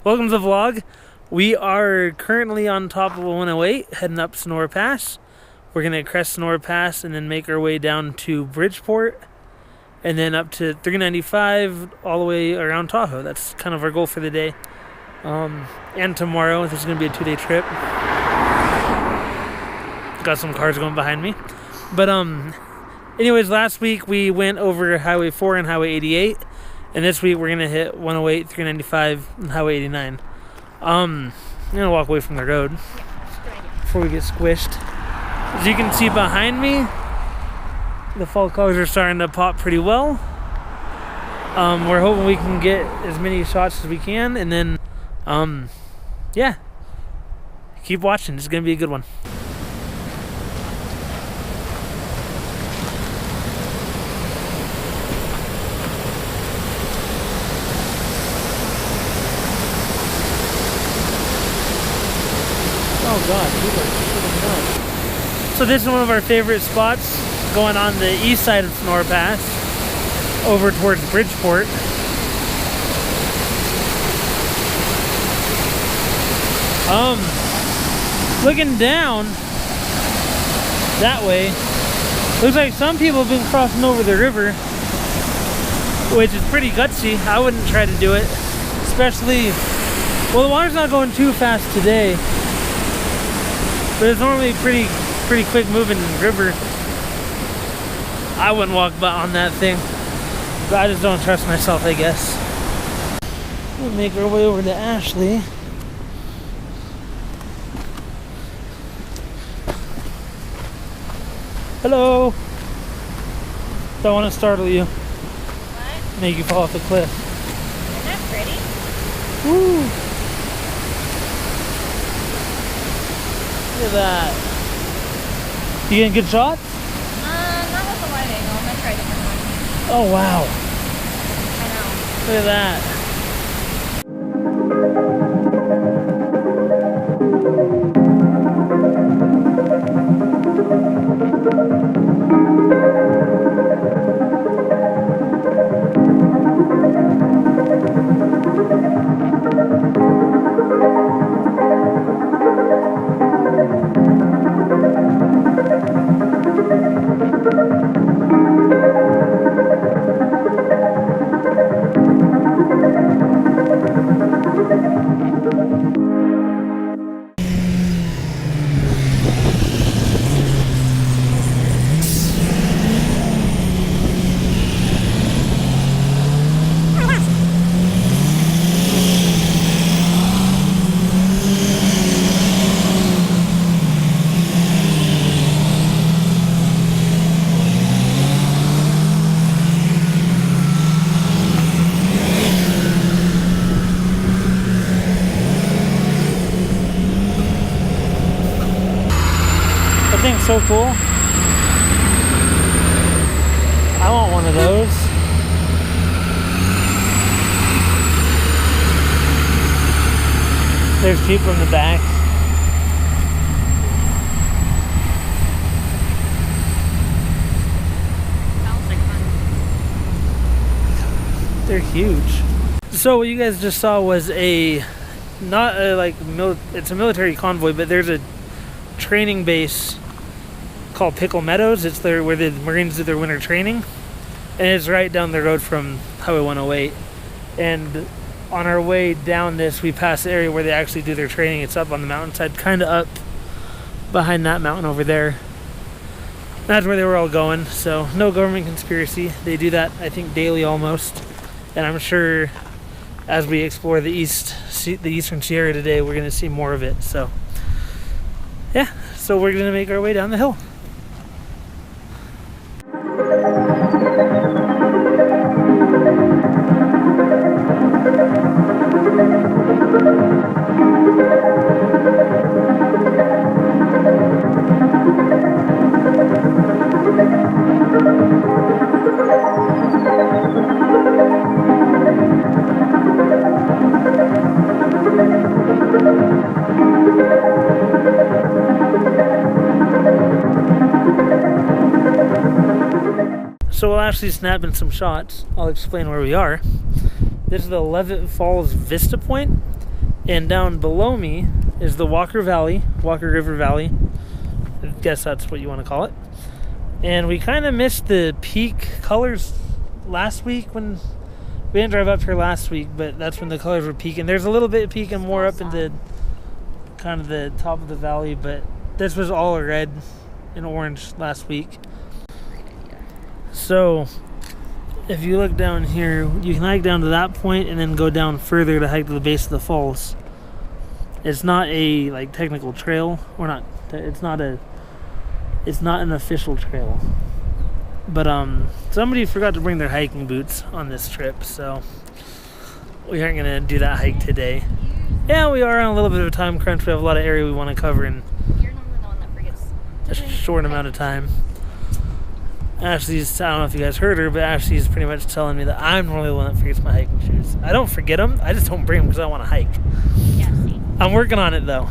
Welcome to the vlog. We are currently on top of 108, heading up Sonora Pass. We're gonna crest Sonora Pass and then make our way down to Bridgeport, and then up to 395 all the way around Tahoe. That's kind of our goal for the day. And tomorrow, this is gonna be a 2-day trip. Got some cars going behind me. But anyways, last week we went over Highway 4 and Highway 88. And this week we're gonna hit 108, 395, and Highway 89. I'm gonna walk away from the road before we get squished. As you can see behind me, the fall colors are starting to pop pretty well. We're hoping we can get as many shots as we can, and then, yeah, keep watching. It's gonna be a good one. Oh God, people are shooting nuts. So this is one of our favorite spots, going on the east side of Sonora Pass, over towards Bridgeport. Looking down that way, looks like some people have been crossing over the river, which is pretty gutsy. I wouldn't try to do it, especially, well, the water's not going too fast today. But it's normally pretty quick moving river. I wouldn't walk on that thing, but I just don't trust myself, I guess. We'll make our way over to Ashley. Hello. Don't want to startle you. What? Make you fall off the cliff. Isn't that pretty? Woo. Look at that. You getting good shots? Not with the wide angle. I'm gonna try a different one. Oh wow. I know. Look at that. That thing's so cool. I want one of those. There's people in the back. Sounds like fun. They're huge. So what you guys just saw was it's a military convoy, but there's a training base called Pickle Meadows. It's where the Marines do their winter training, and it's right down the road from Highway 108. And on our way down this, we pass the area where they actually do their training. It's up on the mountainside, kind of up behind that mountain over there. That's where they were all going. So no government conspiracy. They do that, I think, daily almost. And I'm sure as we explore the eastern Sierra today, we're going to see more of it. So yeah, so we're going to make our way down the hill. So we'll actually snap in some shots. I'll explain where we are. This is the Leavitt Falls Vista Point. And down below me is the Walker River Valley. I guess that's what you want to call it. And we kind of missed the peak colors last week when we didn't drive up here last week, but that's when the colors were peaking. There's a little bit peaking more up in the kind of the top of the valley, but this was all red and orange last week. So if you look down here, you can hike down to that point and then go down further to hike to the base of the falls. It's not a like technical trail, or not. It's not an official trail. But somebody forgot to bring their hiking boots on this trip, so we aren't gonna do that hike today. Yeah, we are on a little bit of a time crunch. We have a lot of area we want to cover in You're normally the one that forgets. a short amount of time. Ashley's, I don't know if you guys heard her, but Ashley's pretty much telling me that I'm normally the one that forgets my hiking shoes. I don't forget them, I just don't bring them because I want to hike. Yeah, see. I'm working on it though.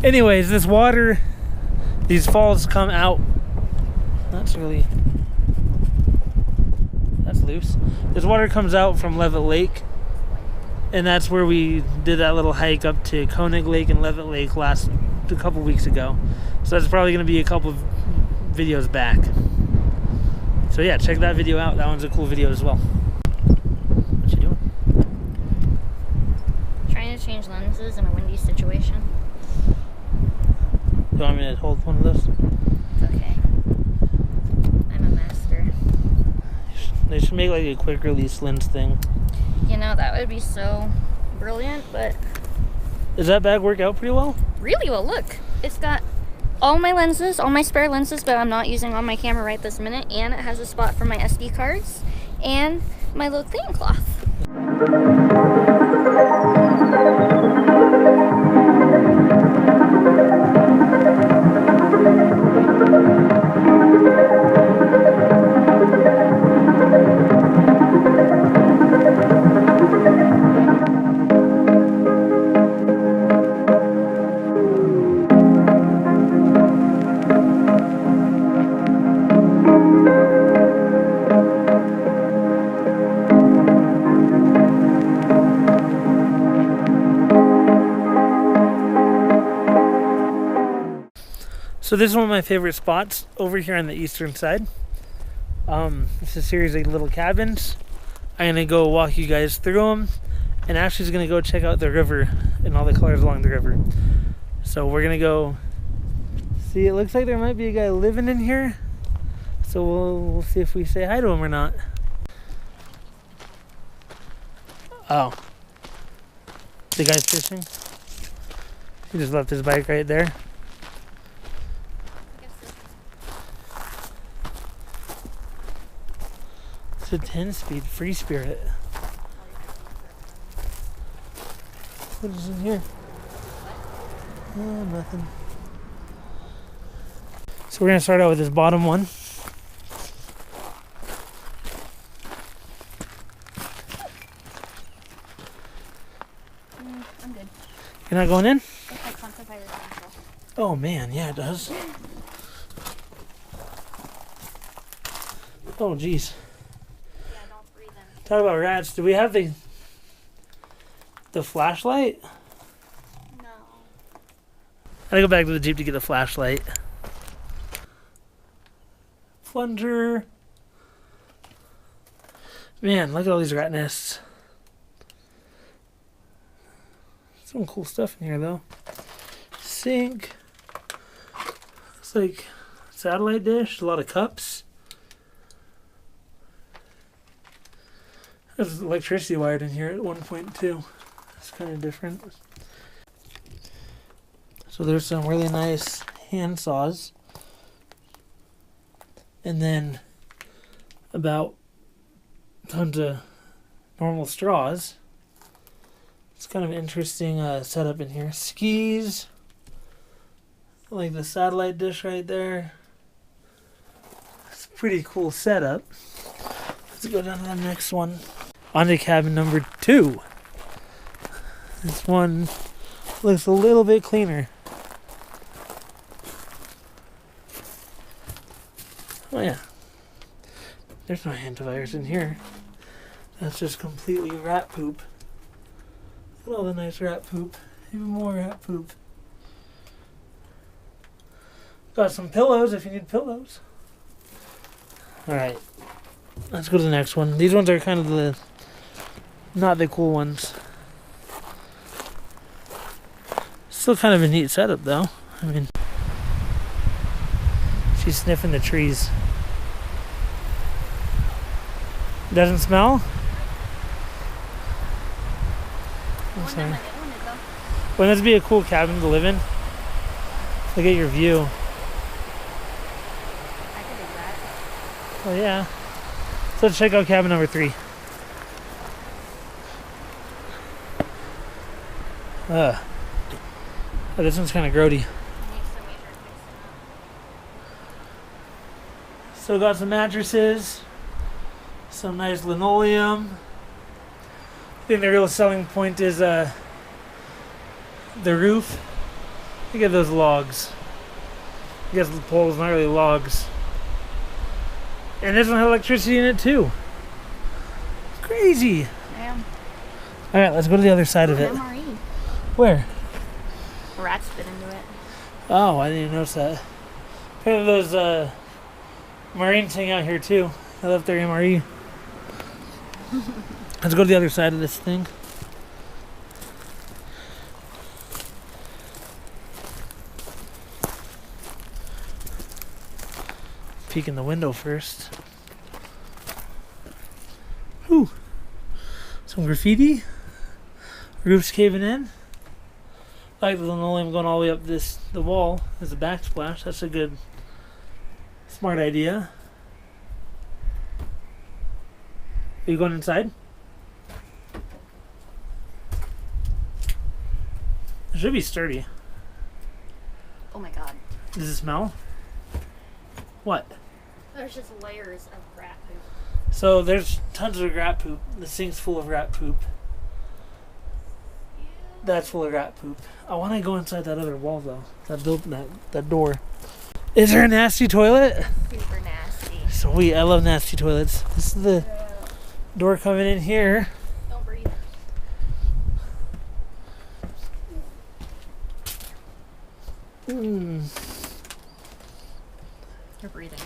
Anyways, this water, these falls come out. That's loose. This water comes out from Leavitt Lake, and that's where we did that little hike up to Concord Lake and Leavitt Lake a couple weeks ago. So that's probably going to be a couple of videos back. So yeah, check that video out. That one's a cool video as well. What you doing? Trying to change lenses in a windy situation. You want me to hold one of those? It's okay. I'm a master. They should make like a quick release lens thing. You know, that would be so brilliant, but... Does that bag work out pretty well? Really well, look. It's got all my lenses, all my spare lenses, but I'm not using on my camera right this minute, and it has a spot for my SD cards and my little cleaning cloth. So this is one of my favorite spots over here on the eastern side. It's a series of little cabins. I'm gonna go walk you guys through them, and Ashley's gonna go check out the river and all the colors along the river. So we're gonna go see. It looks like there might be a guy living in here, so we'll see if we say hi to him or not. Oh, the guy's fishing. He just left his bike right there. It's a 10-speed free spirit. What is in here? Oh, nothing. So we're gonna start out with this bottom one. I'm good. You're not going in? It's like quantified as natural. Oh man, yeah it does. Oh geez. Talk about rats. Do we have the flashlight? No. I gotta go back to the Jeep to get the flashlight. Plunger. Man, look at all these rat nests. Some cool stuff in here though. Sink. Looks like satellite dish. A lot of cups. There's electricity wired in here at 1.2. It's kind of different. So there's some really nice hand saws. And then about tons of normal straws. It's kind of an interesting setup in here. Skis. Like the satellite dish right there. It's a pretty cool setup. Let's go down to the next one. On to cabin number 2. This one looks a little bit cleaner. Oh yeah. There's no antivirus in here. That's just completely rat poop. Look at all the nice rat poop. Even more rat poop. Got some pillows if you need pillows. Alright. Let's go to the next one. These ones are kind of the not the cool ones. Still kind of a neat setup though. I mean, she's sniffing the trees. Doesn't smell? I'm sorry. Wouldn't this be a cool cabin to live in? Look at your view. I could do that. Oh yeah. So let's check out cabin number 3. Oh, this one's kind of grody. So got some mattresses, some nice linoleum. I think the real selling point is the roof. Look at those logs. I guess the poles, not really logs. And this one has electricity in it too. Crazy. Damn. All right, let's go to the other side of it. MRE. Where? Rats bit into it. Oh, I didn't even notice that. Apparently those Marines hang out here too. I left their MRE. Let's go to the other side of this thing. Peek in the window first. Whew. Some graffiti. Roof's caving in. I like the linoleum going all the way up the wall as a backsplash. That's a good, smart idea. Are you going inside? It should be sturdy. Oh my god. Does it smell? What? There's just layers of rat poop. So there's tons of rat poop. The sink's full of rat poop. That's full of rat poop. I want to go inside that other wall though. That door. Is there a nasty toilet? Super nasty. Sweet, I love nasty toilets. This is the door coming in here. Don't breathe. You're breathing.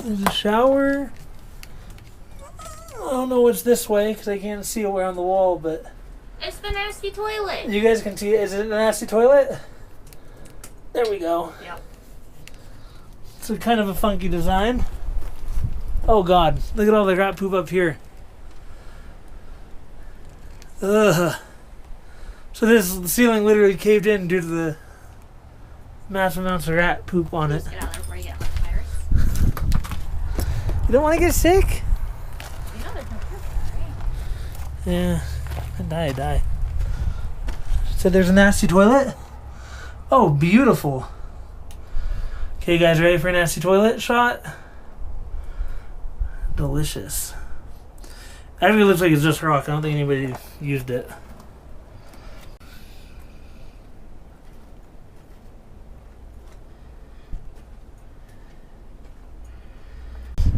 There's a shower. I don't know what's this way because I can't see around the wall, but It's the nasty toilet. you guys can see it. Is it a nasty toilet? There we go. Yep. It's a kind of a funky design. Oh god, look at all the rat poop up here. Ugh. So the ceiling literally caved in due to the massive amounts of rat poop on it. Just get out there before you get like a virus. You don't want to get sick? You know there's no cure for it, right? Yeah, I die. So there's a nasty toilet? Oh, beautiful. Okay, you guys ready for a nasty toilet shot? Delicious. Actually, looks like it's just rock. I don't think anybody used it.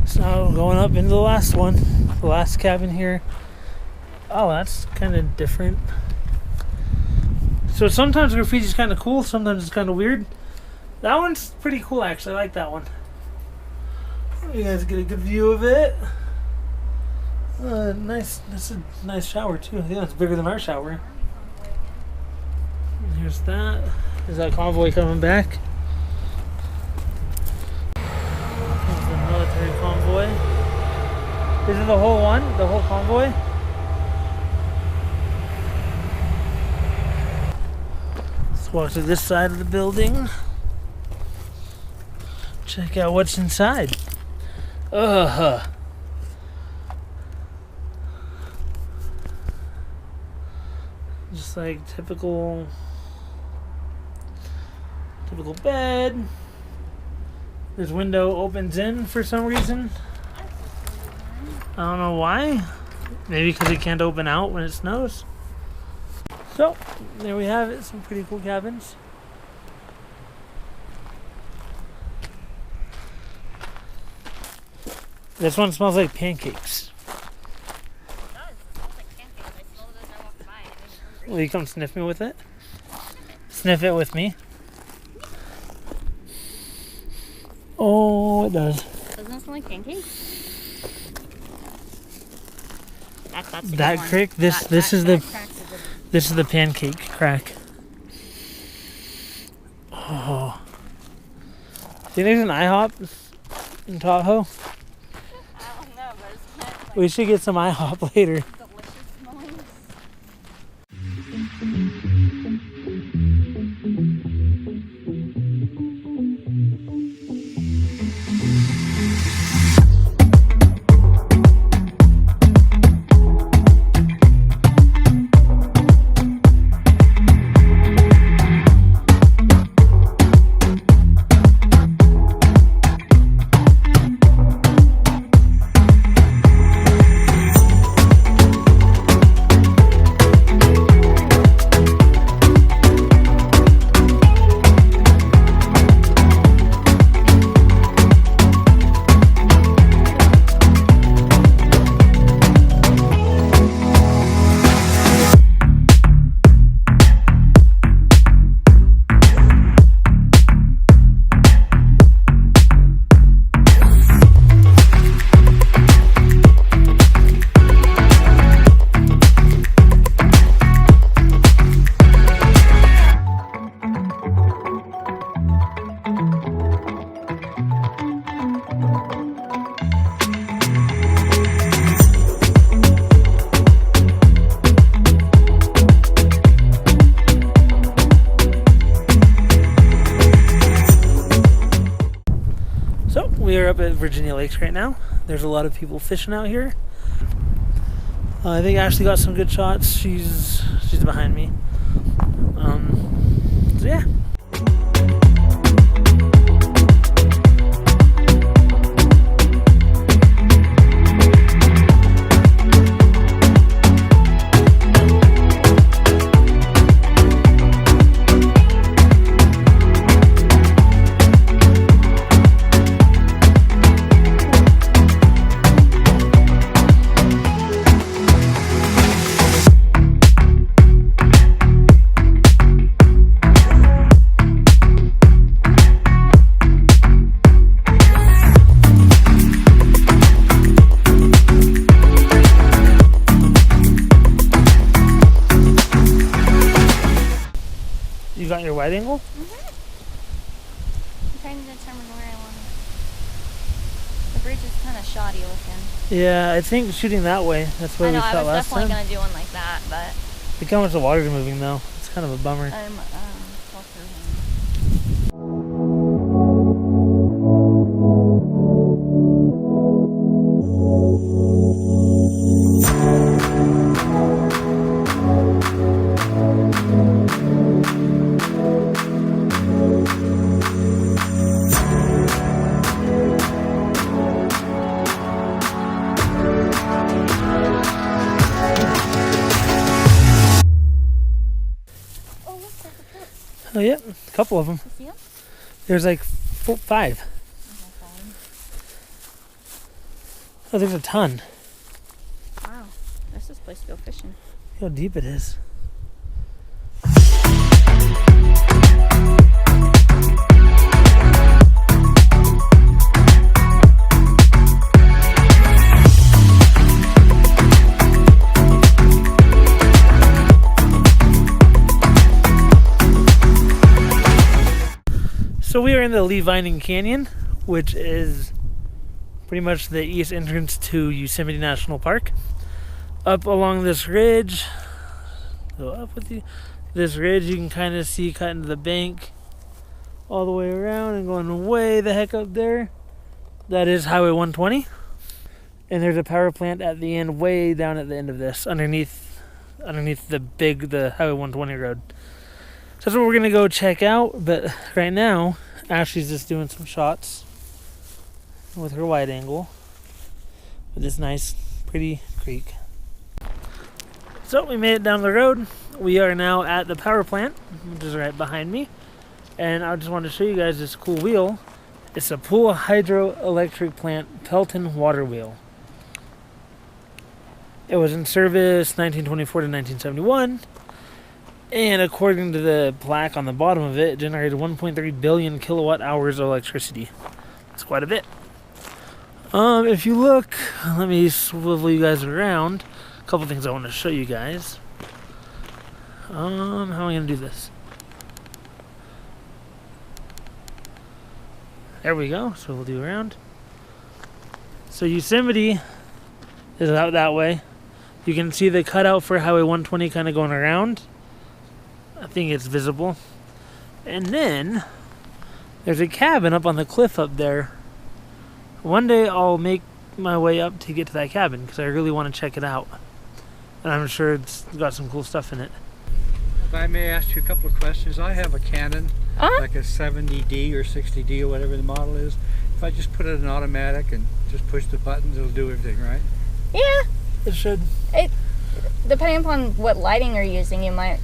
So going up into the last one, the last cabin here. Oh, that's kind of different. So sometimes graffiti's kind of cool, sometimes it's kind of weird. That one's pretty cool actually, I like that one. You guys get a good view of it. Nice, that's a nice shower too. Yeah, it's bigger than our shower. And here's that. Is that convoy coming back? There's the military convoy. Is it the whole one? The whole convoy? Let's walk to this side of the building. Check out what's inside. Just like typical bed. This window opens in for some reason. I don't know why. Maybe because it can't open out when it snows. So, there we have it. Some pretty cool cabins. This one smells like pancakes. It does. It smells like pancakes. I smelled it as I walked by. It made me hungry. Will you come sniff me with it? Sniff it with me. Oh, it does. Doesn't it smell like pancakes? That's a That good one. crick. This is the pancake crack. Oh. Think there's an IHOP in Tahoe? I don't know, but it's kind of like We should get some IHOP later. delicious smelling. We are up at Virginia Lakes right now. There's a lot of people fishing out here. I think Ashley got some good shots. She's behind me. So yeah. You got your wide angle? Mm-hmm. I'm trying to determine where I want to. The bridge is kind of shoddy looking. Yeah, I think shooting that way. That's where I know, we I shot was last definitely time. going to do one like that, but Look how much the water's moving though. It's kind of a bummer. I'm closer. Oh, look, there's a cup. Oh yeah, a couple of them. You see 'em? There's like 5. Okay, fine. Oh, there's a ton. Wow, this is a place to go fishing. Look how deep it is. So we are in the Leavitt Canyon, which is pretty much the east entrance to Yosemite National Park. Up along this ridge, go up with you. This ridge you can kind of see cut into the bank all the way around and going way the heck up there. That is Highway 120. And there's a power plant at the end, way down at the end of this, underneath the Highway 120 road. So that's what we're gonna go check out, but right now, Ashley's just doing some shots with her wide angle with this nice, pretty creek. So we made it down the road. We are now at the power plant, which is right behind me. And I just wanted to show you guys this cool wheel. It's a Pool Hydroelectric Plant Pelton water wheel. It was in service 1924 to 1971. And according to the plaque on the bottom of it, it generated 1.3 billion kilowatt hours of electricity. That's quite a bit. If you look, let me swivel you guys around. A couple things I want to show you guys. How am I going to do this? There we go. So we'll do around. So Yosemite is out that way. You can see the cutout for Highway 120 kind of going around. I think it's visible. And then there's a cabin up on the cliff up there. One day I'll make my way up to get to that cabin because I really want to check it out. And I'm sure it's got some cool stuff in it. If I may ask you a couple of questions. I have a Canon, like a 70D or 60D or whatever the model is. If I just put it in automatic and just push the buttons, it'll do everything, right? Yeah. It should. Depending upon what lighting you're using, you might.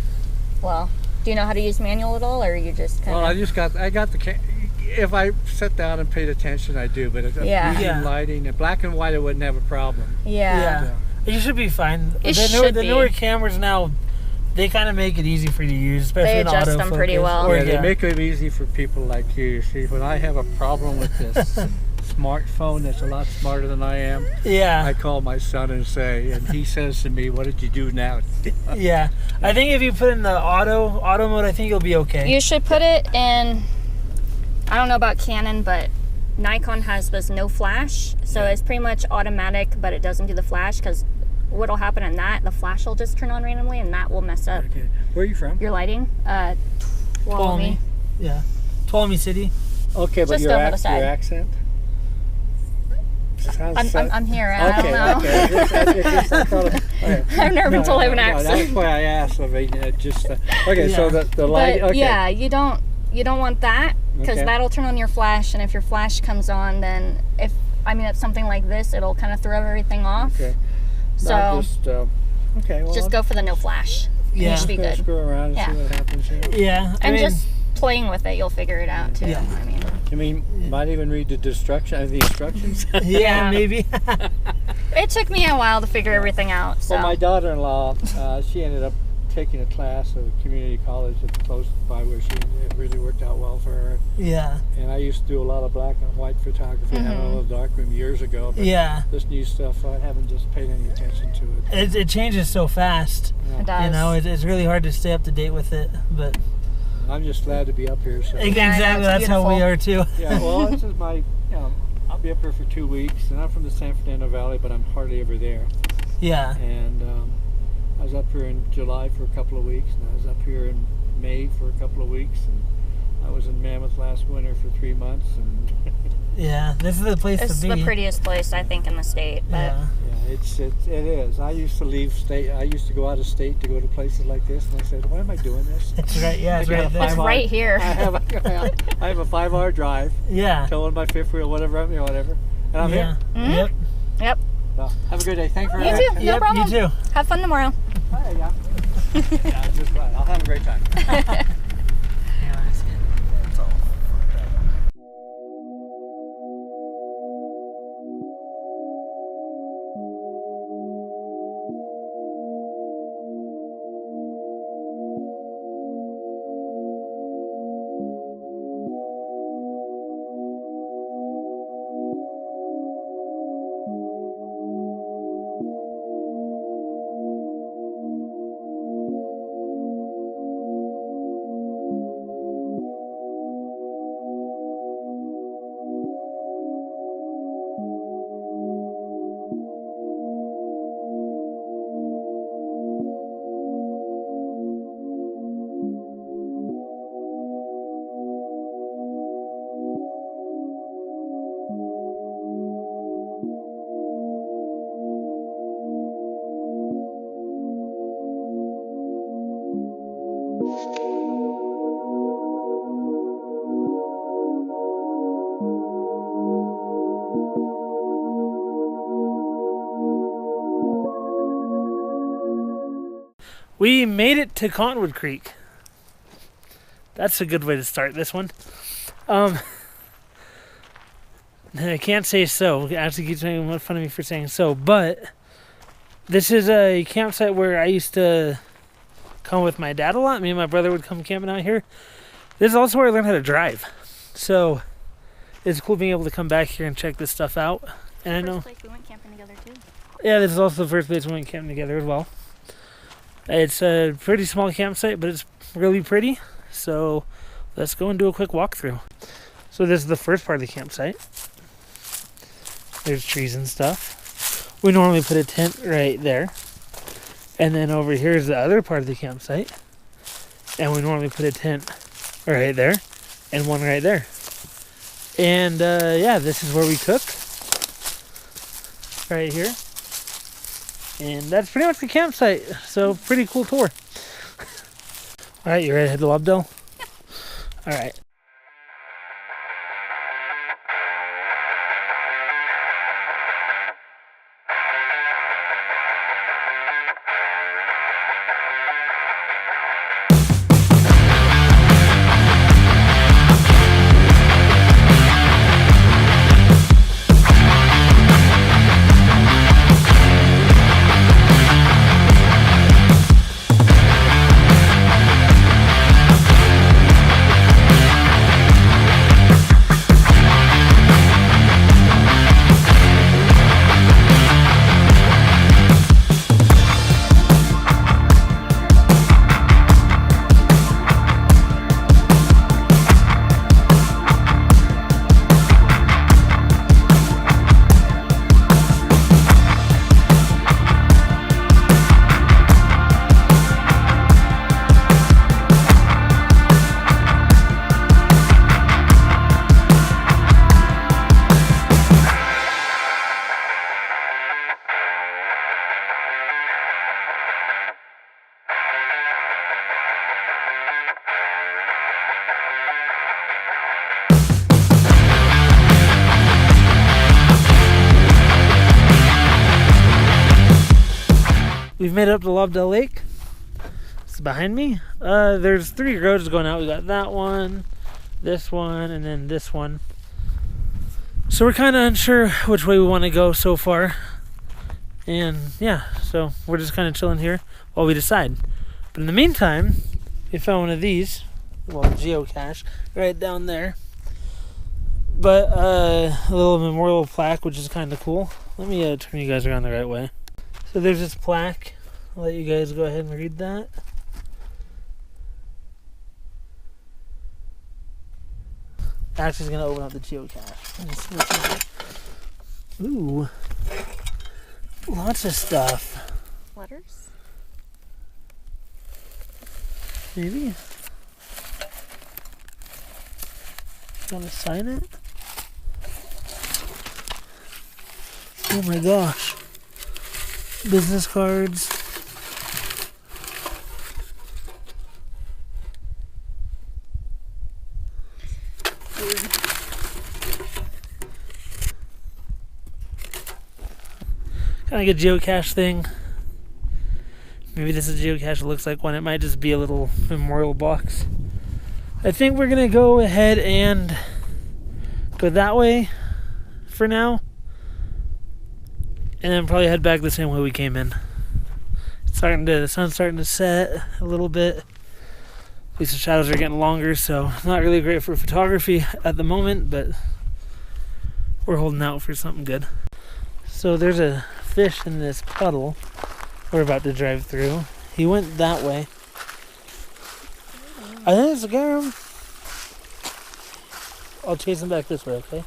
Well, do you know how to use manual at all, or you just kind of? Well, I got the. If I sat down and paid attention, I do. But if I'm using lighting, in black and white, I wouldn't have a problem. Yeah. You should be fine. The newer cameras now, they kind of make it easy for you to use, especially they in adjust them pretty well. Yeah, they make it easy for people like you. See, when I have a problem with this smartphone that's a lot smarter than I am, I call my son and he says to me, "What did you do now?" Yeah, I think if you put in the auto mode, I think you'll be okay. You should put it in. I don't know about Canon, but Nikon has this no flash, so it's pretty much automatic, but it doesn't do the flash because what'll happen in that, the flash will just turn on randomly, and that will mess up. Okay. Where are you from? Your lighting. Tuolumne. Yeah, Tuolumne City. Okay, but your accent. I'm here. I don't know. Okay. I've never been told I have an accent. That's why I asked. I mean, so the light. But you don't want that because that'll turn on your flash, and if your flash comes on, then it's something like this, it'll kind of throw everything off. Okay. So just go for the no flash. Yeah. You should be good. Screw around and see what happens. Yeah. Just playing with it, you'll figure it out too. Yeah. Might even read the instructions. Yeah, maybe. It took me a while to figure everything out. So. Well, my daughter-in-law, she ended up taking a class at a community college that's close by where it really worked out well for her. Yeah. And I used to do a lot of black and white photography. I had a little darkroom years ago. But this new stuff, I haven't just paid any attention to it. It changes so fast. It does. It's really hard to stay up to date with it, but I'm just glad to be up here. So. Exactly, that's how we are too. Yeah, well, this is my, I'll be up here for 2 weeks, and I'm from the San Fernando Valley, but I'm hardly ever there. Yeah. And I was up here in July for a couple of weeks, and I was up here in May for a couple of weeks, and I was in Mammoth last winter for 3 months. And yeah, this is the place to be. It's the prettiest place, I think, in the state. But yeah, it is. I used to leave state. I used to go out of state to go to places like this, and I said, "Why am I doing this?" It's right. Yeah, it's right there. It's right here. I have a 5-hour drive. Yeah. Towing my fifth wheel, whatever, and I'm here. Mm-hmm. Yep. So, have a good day. Thanks for You too. No problem. You too. Have fun tomorrow. Hi, yeah. Just glad. I'll have a great time. We made it to Concord Creek. That's a good way to start this one. I can't say so. Ashley keeps making fun of me for saying so, but this is a campsite where I used to come with my dad a lot. Me and my brother would come camping out here. This is also where I learned how to drive. So it's cool being able to come back here and check this stuff out. And I know. First place we went camping together too. Yeah, this is also the first place we went camping together as well. It's a pretty small campsite, but it's really pretty. So let's go and do a quick walkthrough. So this is the first part of the campsite. There's trees and stuff. We normally put a tent right there. And then over here is the other part of the campsite. And we normally put a tent right there and one right there. And yeah, this is where we cook. Right here. And that's pretty much the campsite. So pretty cool tour. Alright, you ready to head to Lobdell? Yep. Alright. We've made it up to Lobdell Lake. It's behind me. There's 3 roads going out. We got that one, this one, and then this one. So we're kind of unsure which way we want to go so far. And yeah, so we're just kind of chilling here while we decide. But in the meantime, we found one of these. Well, geocache right down there. But a little memorial plaque, which is kind of cool. Let me turn you guys around the right way. So there's this plaque. I'll let you guys go ahead and read that. Ashley's gonna open up the geocache. Ooh, lots of stuff. Letters? Maybe. You wanna sign it? Oh my gosh. Business cards. Kind of like a geocache thing. Maybe this is a geocache that looks like one. It might just be a little memorial box. I think we're gonna go ahead and go that way for now. And then probably head back the same way we came in. The sun's starting to set a little bit. At least the shadows are getting longer, so not really great for photography at the moment, but we're holding out for something good. So there's a fish in this puddle we're about to drive through. He went that way. I think it's a garum. I'll chase him back this way, okay?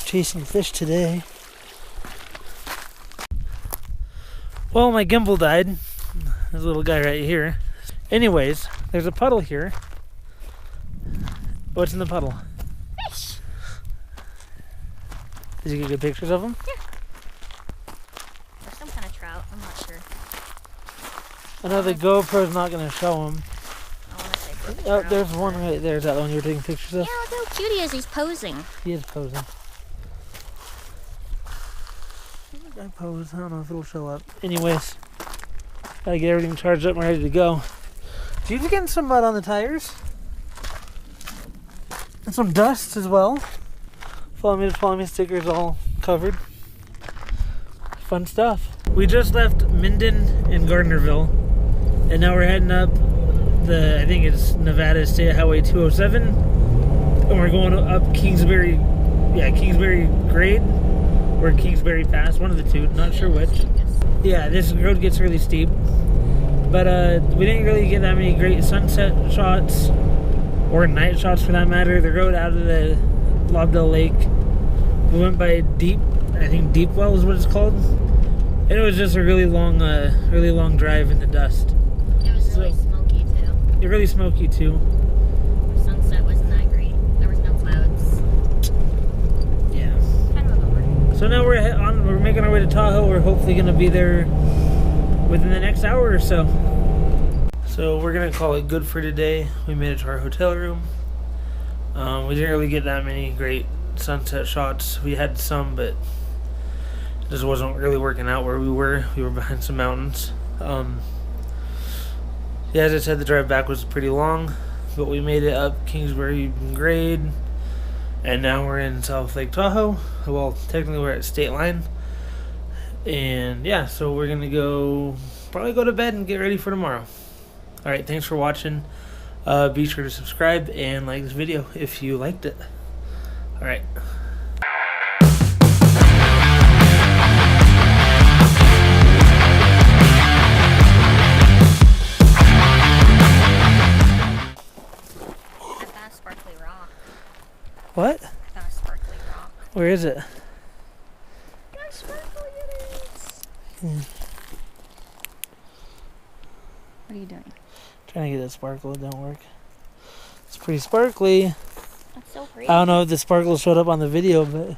Chasing fish today. Well, my gimbal died. There's a little guy right here. Anyways, there's a puddle here. What's in the puddle? Fish. Did you get good pictures of them? Yeah. There's some kind of trout. I'm not sure. I know the GoPro's not going to show them. I want to say for the Oh, trout. there's one right there. Is that the one you were taking pictures of? Yeah, look how cute he is. He's posing. He is posing. I pose. I don't know if it'll show up. Anyways, gotta get everything charged up and ready to go. Did you get some mud on the tires? And some dust as well. Follow me stickers all covered. Fun stuff. We just left Minden and Gardnerville, and now we're heading up I think it's Nevada State Highway 207, and we're going up Kingsbury Grade or Kingsbury Pass, one of the two, not sure which. Yeah, this road gets really steep, but we didn't really get that many great sunset shots or night shots for that matter. The road out of the Lobdell Lake, we went by Deep Well is what it's called, and it was just a really long drive in the dust. It was really smoky too. Really smoky too. The sunset wasn't that great. There was no clouds. Yeah. Kind of a bummer. So now we're making our way to Tahoe. We're hopefully going to be there within the next hour or so. So we're going to call it good for today. We made it to our hotel room. We didn't really get that many great sunset shots. We had some, but it just wasn't really working out where we were. We were behind some mountains. Yeah, as I said, the drive back was pretty long, but we made it up Kingsbury Grade, and now we're in South Lake Tahoe. Well, technically we're at State Line, and yeah, so we're gonna probably go to bed and get ready for tomorrow. All right, thanks for watching. Be sure to subscribe and like this video if you liked it. All right. What? Got a sparkly rock. Where is it? Got sparkly in it. What are you doing? Trying to get that sparkle. It don't work. It's pretty sparkly. That's so pretty. I don't know if the sparkle showed up on the video, but